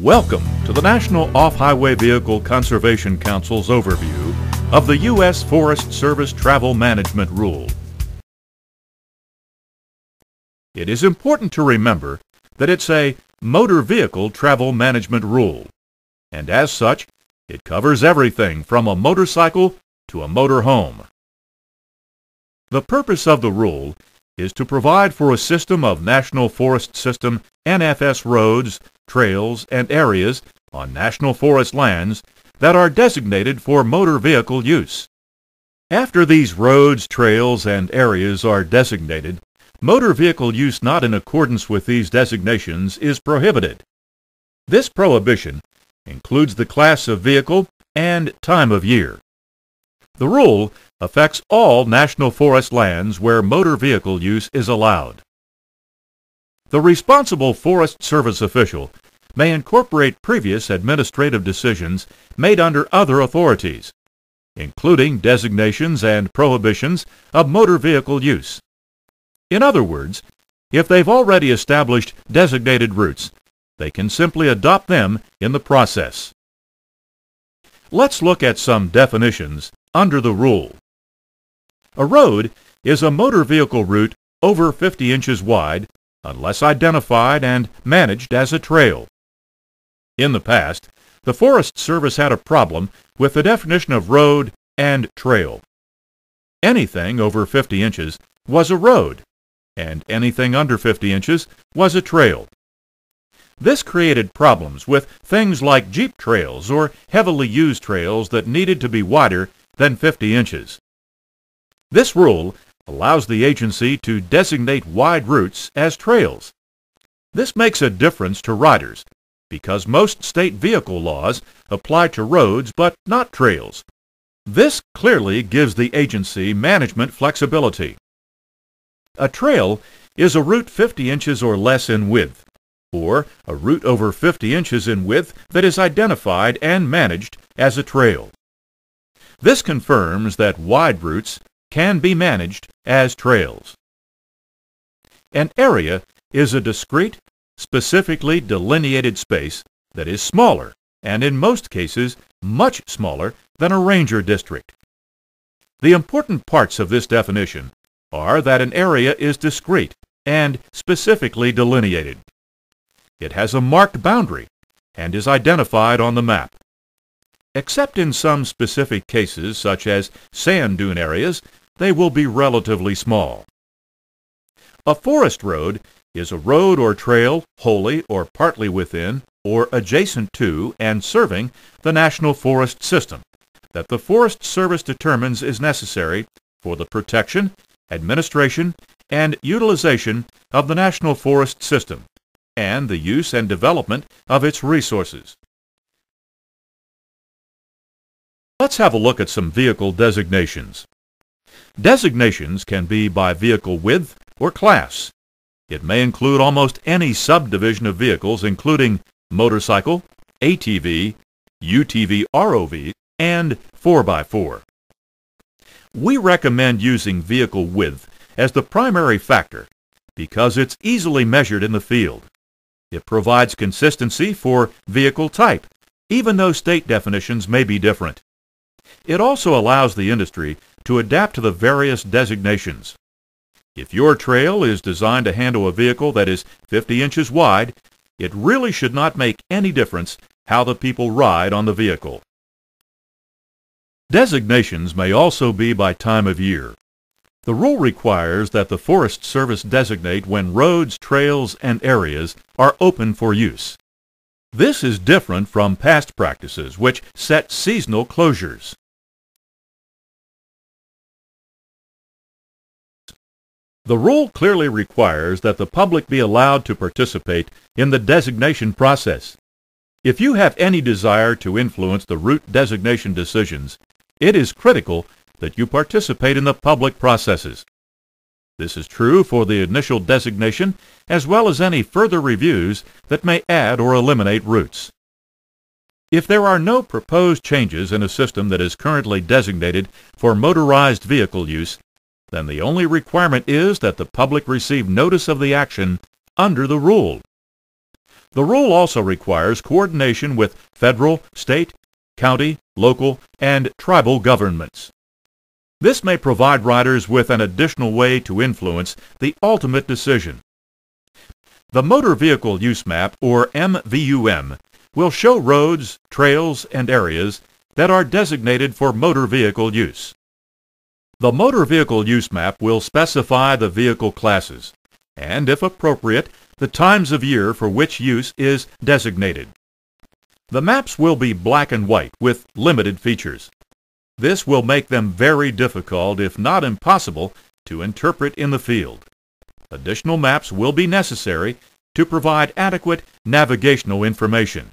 Welcome to the National Off-Highway Vehicle Conservation Council's overview of the U.S. Forest Service Travel Management Rule. It is important to remember that it's a motor vehicle travel management rule, and as such, it covers everything from a motorcycle to a motor home. The purpose of the rule is to provide for a system of National Forest System NFS roads, trails, and areas on national forest lands that are designated for motor vehicle use. After these roads, trails, and areas are designated, motor vehicle use not in accordance with these designations is prohibited. This prohibition includes the class of vehicle and time of year. The rule affects all national forest lands where motor vehicle use is allowed. The responsible Forest Service official may incorporate previous administrative decisions made under other authorities, including designations and prohibitions of motor vehicle use. In other words, if they've already established designated routes, they can simply adopt them in the process. Let's look at some definitions under the rule. A road is a motor vehicle route over 50 inches wide unless identified and managed as a trail. In the past, the Forest Service had a problem with the definition of road and trail. Anything over 50 inches was a road, and anything under 50 inches was a trail. This created problems with things like jeep trails or heavily used trails that needed to be wider than 50 inches. This rule allows the agency to designate wide routes as trails. This makes a difference to riders because most state vehicle laws apply to roads but not trails. This clearly gives the agency management flexibility. A trail is a route 50 inches or less in width, or a route over 50 inches in width that is identified and managed as a trail. This confirms that wide routes can be managed as trails. An area is a discrete, specifically delineated space that is smaller, and in most cases, much smaller than a ranger district. The important parts of this definition are that an area is discrete and specifically delineated. It has a marked boundary and is identified on the map. Except in some specific cases, such as sand dune areas, they will be relatively small. A forest road is a road or trail wholly or partly within or adjacent to and serving the National Forest System that the Forest Service determines is necessary for the protection, administration, and utilization of the National Forest System and the use and development of its resources. Let's have a look at some vehicle designations. Designations can be by vehicle width or class. It may include almost any subdivision of vehicles, including motorcycle, ATV, UTV ROV, and 4x4. We recommend using vehicle width as the primary factor because it's easily measured in the field. It provides consistency for vehicle type, even though state definitions may be different. It also allows the industry to adapt to the various designations. If your trail is designed to handle a vehicle that is 50 inches wide, it really should not make any difference how the people ride on the vehicle. Designations may also be by time of year. The rule requires that the Forest Service designate when roads, trails, and areas are open for use. This is different from past practices, which set seasonal closures. The rule clearly requires that the public be allowed to participate in the designation process. If you have any desire to influence the route designation decisions, it is critical that you participate in the public processes. This is true for the initial designation as well as any further reviews that may add or eliminate routes. If there are no proposed changes in a system that is currently designated for motorized vehicle use, then the only requirement is that the public receive notice of the action under the rule. The rule also requires coordination with federal, state, county, local, and tribal governments. This may provide riders with an additional way to influence the ultimate decision. The Motor Vehicle Use Map, or MVUM, will show roads, trails, and areas that are designated for motor vehicle use. The Motor Vehicle Use Map will specify the vehicle classes, and, if appropriate, the times of year for which use is designated. The maps will be black and white with limited features. This will make them very difficult, if not impossible, to interpret in the field. Additional maps will be necessary to provide adequate navigational information.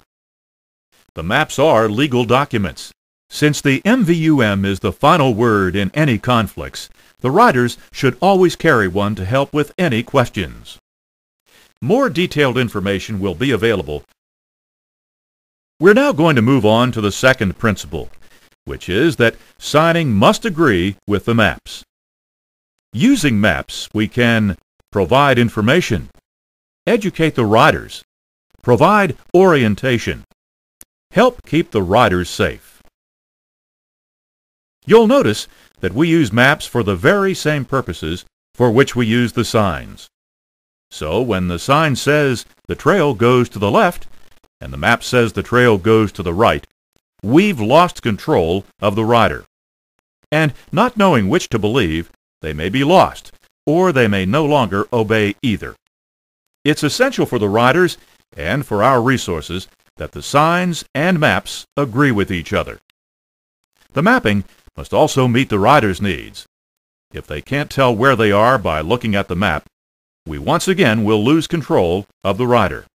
The maps are legal documents. Since the MVUM is the final word in any conflicts, the riders should always carry one to help with any questions. More detailed information will be available. We're now going to move on to the second principle, which is that signing must agree with the maps. Using maps, we can provide information, educate the riders, provide orientation, help keep the riders safe. You'll notice that we use maps for the very same purposes for which we use the signs. So when the sign says the trail goes to the left and the map says the trail goes to the right, we've lost control of the rider. And not knowing which to believe, they may be lost, or they may no longer obey either. It's essential for the riders and for our resources that the signs and maps agree with each other. The mapping must also meet the riders' needs. If they can't tell where they are by looking at the map, we once again will lose control of the rider.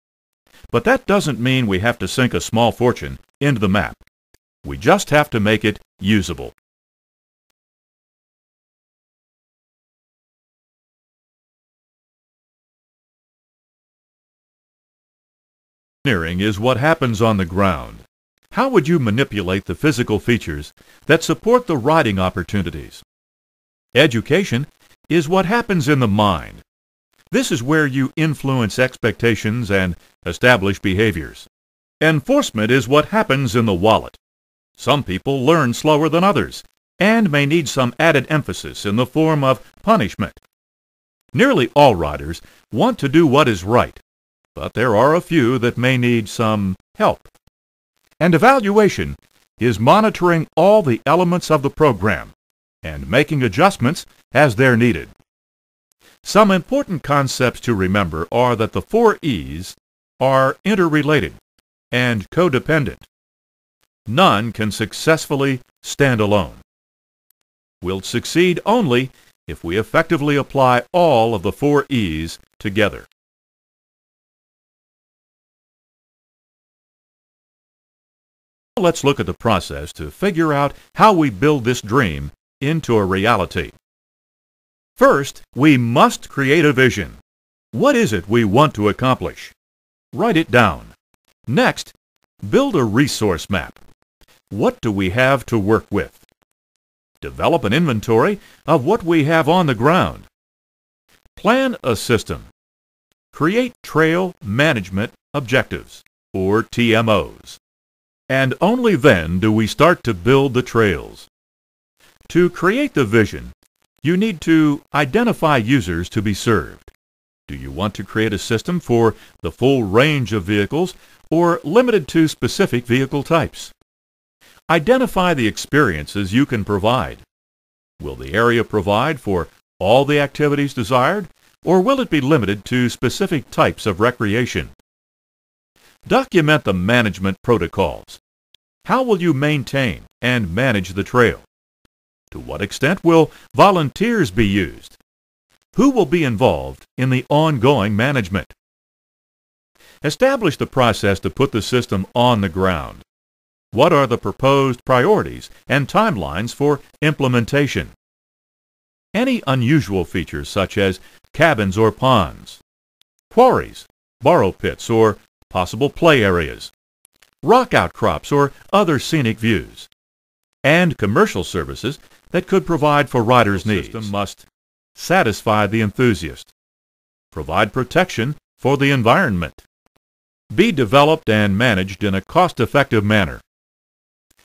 But that doesn't mean we have to sink a small fortune into the map. We just have to make it usable. Engineering is what happens on the ground. How would you manipulate the physical features that support the riding opportunities? Education is what happens in the mind. This is where you influence expectations and establish behaviors. Enforcement is what happens in the wallet. Some people learn slower than others and may need some added emphasis in the form of punishment. Nearly all riders want to do what is right, but there are a few that may need some help. And evaluation is monitoring all the elements of the program and making adjustments as they're needed. Some important concepts to remember are that the 4 E's are interrelated and codependent. None can successfully stand alone. We'll succeed only if we effectively apply all of the 4 E's together. Let's look at the process to figure out how we build this dream into a reality. First, we must create a vision. What is it we want to accomplish? Write it down. Next, build a resource map. What do we have to work with? Develop an inventory of what we have on the ground. Plan a system. Create trail management objectives, or TMOs. And only then do we start to build the trails. To create the vision, you need to identify users to be served. Do you want to create a system for the full range of vehicles or limited to specific vehicle types? Identify the experiences you can provide. Will the area provide for all the activities desired, or will it be limited to specific types of recreation? Document the management protocols. How will you maintain and manage the trail? To what extent will volunteers be used? Who will be involved in the ongoing management? Establish the process to put the system on the ground. What are the proposed priorities and timelines for implementation? Any unusual features such as cabins or ponds, quarries, borrow pits or possible play areas, rock outcrops or other scenic views, and commercial services that could provide for riders' needs. The system must satisfy the enthusiast, provide protection for the environment, Be developed and managed in a cost-effective manner.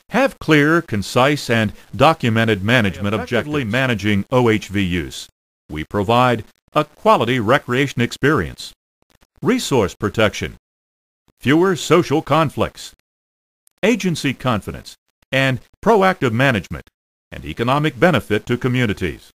Have clear, concise, and documented management objectives. Managing OHV use, we provide a quality recreation experience, resource protection, fewer social conflicts, agency confidence, and proactive management, and economic benefit to communities.